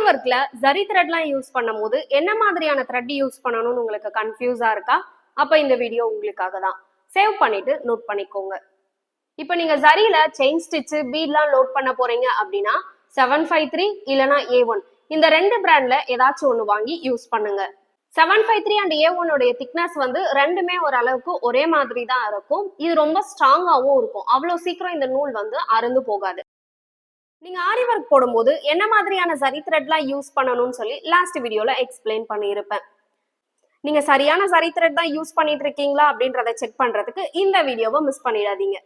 ஒர்க்ல ஜரி த்ரெட்லாம் யூஸ் பண்ணும்போது என்ன மாதிரியான த்ரெட் யூஸ் பண்ணணும்னு உங்களுக்கு கன்ஃபியூஸா இருக்கா? அப்ப இந்த வீடியோ உங்களுக்காக தான். சேவ் பண்ணிட்டு நோட் பண்ணிக்கோங்க. இப்போ நீங்க ஜரியில செயின் ஸ்டிச் பீட்லாம் லோட் பண்ண போறீங்க அப்படின்னா 753 இல்லனா A1 இந்த ரெண்டு பிராண்ட்ல ஏதாச்சும் ஒன்று வாங்கி யூஸ் பண்ணுங்க. 753 அண்ட் A1 உடைய திக்னஸ் வந்து ரெண்டுமே ஓரளவுக்கு ஒரே மாதிரி தான் இருக்கும். இது ரொம்ப ஸ்ட்ராங்காகவும் இருக்கும். அவ்வளோ சீக்கிரம் இந்த நூல் வந்து அறுந்து போகாது. நீங்க ஆரி ஒர்க் போடும்போது என்ன மாதிரியான ஜரி த்ரெட்லாம் யூஸ் பண்ணணும்னு சொல்லி லாஸ்ட் வீடியோல எக்ஸ்பிளைன் பண்ணியிருப்பேன். நீங்க சரியான ஜரி த்ரெட் தான் யூஸ் பண்ணிட்டு இருக்கீங்களா அப்படின்றத செக் பண்றதுக்கு இந்த வீடியோவை மிஸ் பண்ணிடாதீங்க.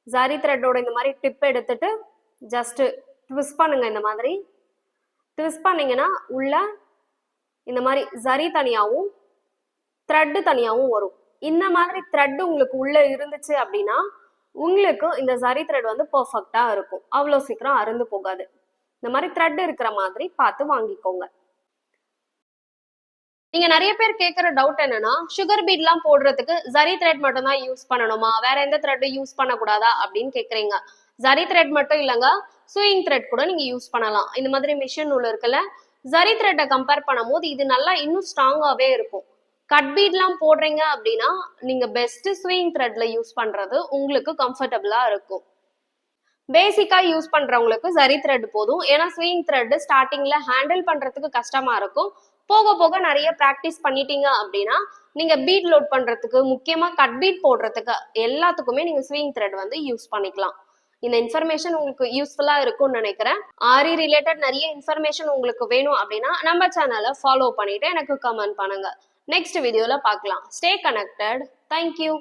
ஜரி த்ரெட்டோட இந்த மாதிரி டிப் எடுத்துட்டு ஜஸ்ட் ட்விஸ்ட் பண்ணுங்க. இந்த மாதிரி ட்விஸ்ட் பண்ணீங்கன்னா உள்ள இந்த மாதிரி ஜரி தனியாவும் த்ரெட் தனியாவும் வரும். இந்த மாதிரி த்ரெட் உங்களுக்கு உள்ள இருந்துச்சு அப்படின்னா உங்களுக்கு இந்த ஜரி த்ரெட் வந்து பெர்ஃபெக்டா இருக்கும். அவ்வளோ சீக்கிரம் அறுந்து போகாது. இந்த மாதிரி த்ரெட் இருக்கிற மாதிரி பார்த்து வாங்கிக்கோங்க. நீங்க நிறைய பேர் கேட்கிற டவுட் என்னன்னா, சுகர் பீட்லாம் போடுறதுக்கு ஜரி த்ரெட் மட்டும் தான் யூஸ் பண்ணணுமா, வேற எந்த த்ரெட்டும் யூஸ் பண்ணக்கூடாதா அப்படின்னு கேக்குறீங்க. ஜரி த்ரெட் மட்டும் இல்லைங்க, ஸ்விங் த்ரெட் கூட நீங்க யூஸ் பண்ணலாம். இந்த மாதிரி மிஷின் நூல் இருக்குல்ல, ஜரி த்ரெட்டை கம்பேர் பண்ணும்போது இது நல்லா இன்னும் ஸ்ட்ராங்காவே இருக்கும். கட் பீட்லாம் போடுறீங்க அப்படின்னா நீங்க பெஸ்ட் ஸ்விங் த்ரெட்ல யூஸ் பண்றது உங்களுக்கு கம்ஃபர்டபுளா இருக்கும். பேசிக்கா யூஸ் பண்றவங்களுக்கு ஜரி த்ரெட் போதும். ஏன்னா ஸ்விங் த்ரெட் ஸ்டார்டிங்ல ஹேண்டில் பண்றதுக்கு கஷ்டமா இருக்கும். போக போக நிறைய ப்ராக்டிஸ் பண்ணிட்டீங்க அப்படின்னா நீங்க பீட் லோட் பண்றதுக்கு, முக்கியமா கட் பீட் போடுறதுக்கு எல்லாத்துக்குமே நீங்க ஸ்விங் த்ரெட் வந்து யூஸ் பண்ணிக்கலாம். இந்த இன்ஃபர்மேஷன் உங்களுக்கு யூஸ்ஃபுல்லா இருக்கும்னு நினைக்கிறேன். ஆரி ரிலேட்டட் நிறைய இன்ஃபர்மேஷன் உங்களுக்கு வேணும் அப்படின்னா நம்ம சேனலை ஃபாலோ பண்ணிட்டு எனக்கு கமெண்ட் பண்ணுங்க. நெக்ஸ்ட் வீடியோல பார்க்கலாம். Stay connected. தேங்க்யூ.